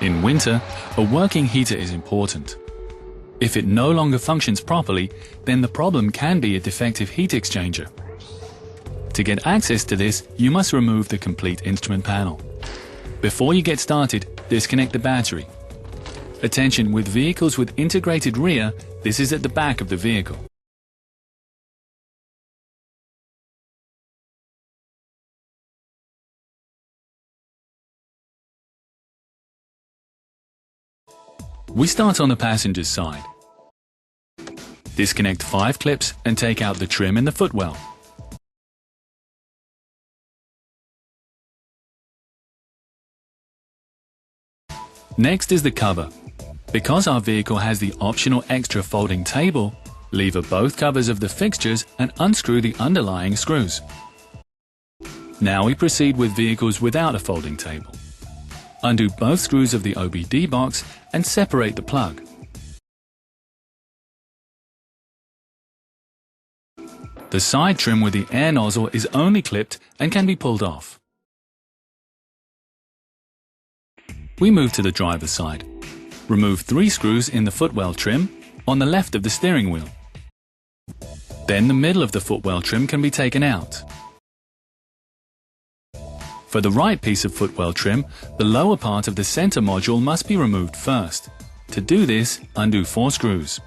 In winter, a working heater is important. If it no longer functions properly, then the problem can be a defective heat exchanger. To get access to this, you must remove the complete instrument panel. Before you get started, disconnect the battery. Attention, with vehicles with integrated rear, this is at the back of the vehicle. We start on the passenger's side. Disconnect 5 clips and take out the trim in the footwell. Next is the cover. Because our vehicle has the optional extra folding table, lever both covers of the fixtures and unscrew the underlying screws. Now we proceed with vehicles without a folding table. Undo both screws of the OBD box and separate the plug. The side trim with the air nozzle is only clipped and can be pulled off. We move to the driver's side. Remove 3 screws in the footwell trim on the left of the steering wheel. Then the middle of the footwell trim can be taken out. For the right piece of footwell trim, the lower part of the center module must be removed first. To do this, undo 4 screws.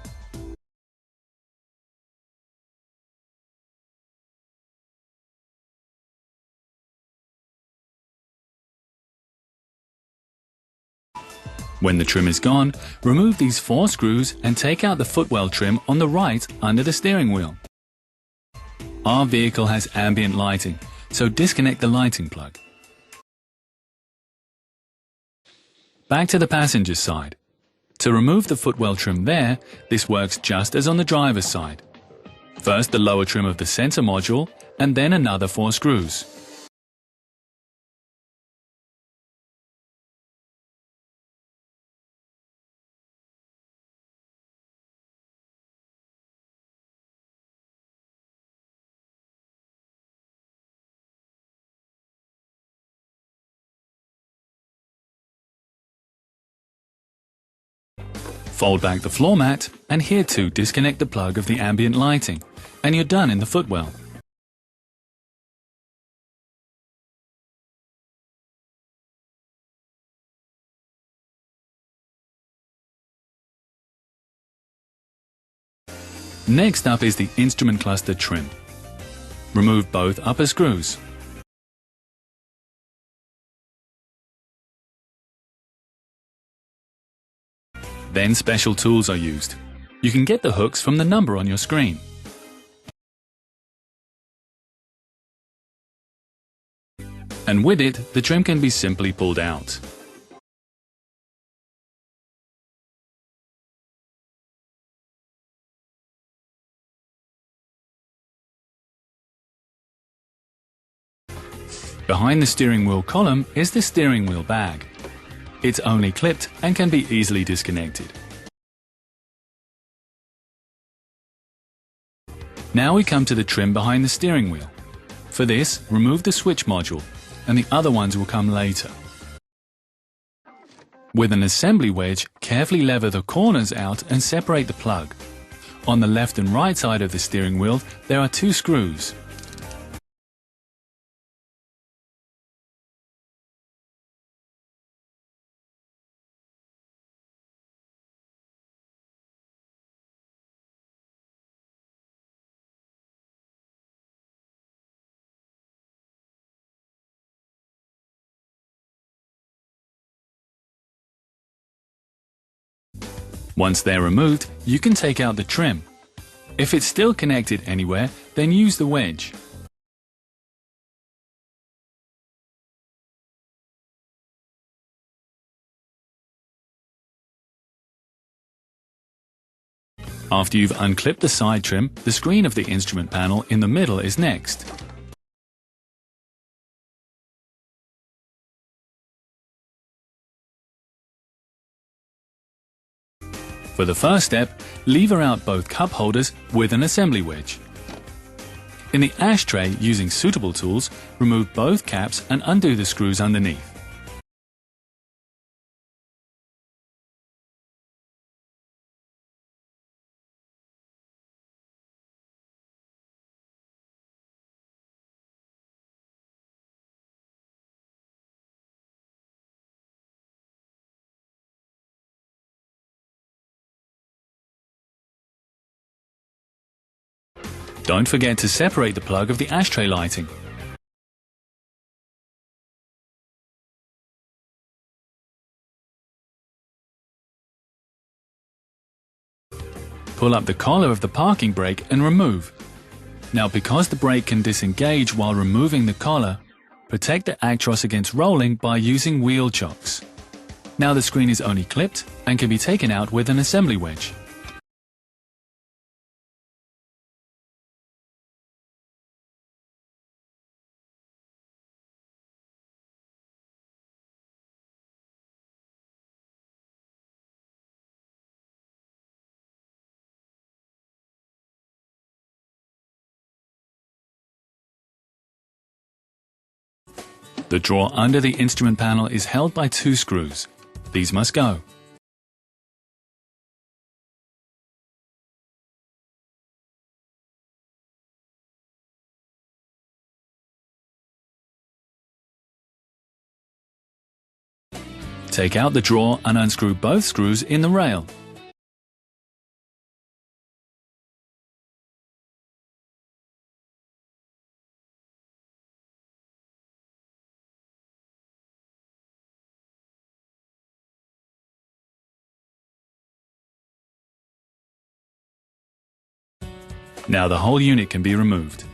When the trim is gone, remove these 4 screws and take out the footwell trim on the right under the steering wheel. Our vehicle has ambient lighting, so disconnect the lighting plug. Back to the passenger's side. To remove the footwell trim there, this works just as on the driver's side. First the lower trim of the center module, and then another 4 screws. Fold back the floor mat, and here too disconnect the plug of the ambient lighting, and you're done in the footwell. Next up is the instrument cluster trim. Remove both upper screws. Then special tools are used. You can get the hooks from the number on your screen. And with it, the trim can be simply pulled out. Behind the steering wheel column is the steering wheel bag. It's only clipped and can be easily disconnected. Now we come to the trim behind the steering wheel. For this, remove the switch module, and the other ones will come later. With an assembly wedge, carefully lever the corners out and separate the plug. On the left and right side of the steering wheel, there are 2 screws. Once they're removed, you can take out the trim. If it's still connected anywhere, then use the wedge. After you've unclipped the side trim, the screen of the instrument panel in the middle is next. For the first step, lever out both cup holders with an assembly wedge. In the ashtray, using suitable tools, remove both caps and undo the screws underneath. Don't forget to separate the plug of the ashtray lighting. Pull up the collar of the parking brake and remove. Now, because the brake can disengage while removing the collar, protect the Actros against rolling by using wheel chocks. Now the screen is only clipped and can be taken out with an assembly wedge. The drawer under the instrument panel is held by 2 screws. These must go. Take out the drawer and unscrew both screws in the rail. Now the whole unit can be removed.